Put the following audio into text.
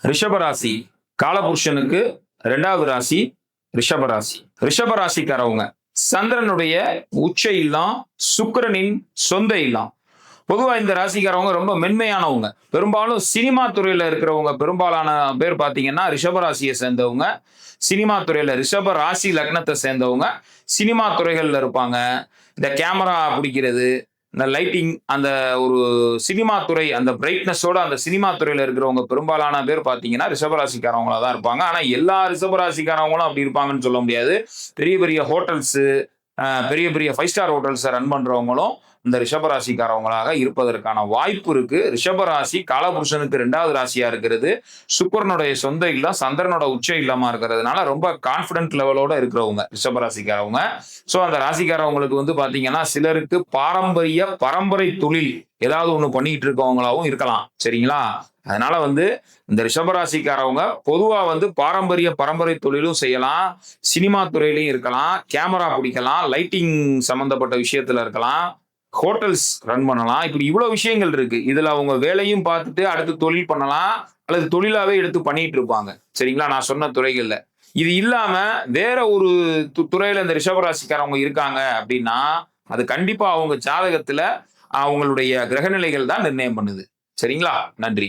ரிஷபராசி காலபுருஷனுக்கு 2வது ராசி ரிஷபராசி. ரிஷபராசிக்காரவங்க சந்திரனுடைய உச்ச இல்லம், சுக்கிரனின் சொந்த இல்லம். பொதுவா இந்த ராசிக்காரவங்க ரொம்ப மென்மையானவங்க. பெரும்பாலும் சினிமா துறையில இருக்கிறவங்க பெரும்பாலான பேர் பாத்தீங்கன்னா ரிஷபராசியை சேர்ந்தவங்க. சினிமா துறையில ரிஷப ராசி லக்னத்தை சேர்ந்தவங்க சினிமா துறைகள்ல இருப்பாங்க. இந்த கேமரா பிடிக்கிறது, இந்த லைட்டிங், அந்த ஒரு சினிமா துறை, அந்த பிரைட்னஸோட அந்த சினிமா துறையில இருக்கிறவங்க பெரும்பாலான பேர் பாத்தீங்கன்னா ரிஷபராசிக்காரவங்களா தான் இருப்பாங்க. ஆனா எல்லா ரிஷபராசிக்காரவங்களும் அப்படி இருப்பாங்கன்னு சொல்ல முடியாது. பெரிய பெரிய ஹோட்டல்ஸ், பெரிய பெரிய 5 ஸ்டார் ஹோட்டல்ஸை ரன் பண்றவங்களும் இந்த ரிஷபராசிக்காரவங்களாக இருப்பதற்கான வாய்ப்பு இருக்கு. ரிஷபராசி காலபுருஷனுக்கு 2வது ராசியா இருக்கிறது. சுக்கிரனுடைய சொந்த இல்லம், சந்திரனோட உச்ச இல்லமா இருக்கிறதுனால ரொம்ப கான்பிடன்ட் லெவலோட இருக்கிறவங்க ரிஷபராசிக்காரவங்க. சோ அந்த ராசிக்காரவங்களுக்கு பாத்தீங்கன்னா சிலருக்கு பாரம்பரிய பரம்பரை தொழில் ஏதாவது ஒண்ணு பண்ணிட்டு இருக்கவங்களாவும் இருக்கலாம். சரிங்களா? அதனால இந்த ரிஷபராசிக்காரவங்க பொதுவா பாரம்பரிய பரம்பரை தொழிலும் செய்யலாம், சினிமா துறையிலையும் இருக்கலாம், கேமரா பிடிக்கலாம், லைட்டிங் சம்பந்தப்பட்ட விஷயத்துல இருக்கலாம், ஹோட்டல்ஸ் ரன் பண்ணலாம். இப்படி இவ்வளவு விஷயங்கள் இருக்கு. இதுல அவங்க வேலையும் பார்த்துட்டு அடுத்து தொழில் பண்ணலாம், அல்லது தொழிலாவே எடுத்து பண்ணிட்டு இருப்பாங்க. சரிங்களா? நான் சொன்ன துறைகள்ல இது இல்லாம வேற ஒரு துறையில இந்த ரிஷபராசிக்காரவங்க இருக்காங்க அப்படின்னா அது கண்டிப்பா அவங்க ஜாதகத்துல அவங்களுடைய கிரகநிலைகள் தான் நிர்ணயம் பண்ணுது. சரிங்களா? நன்றி.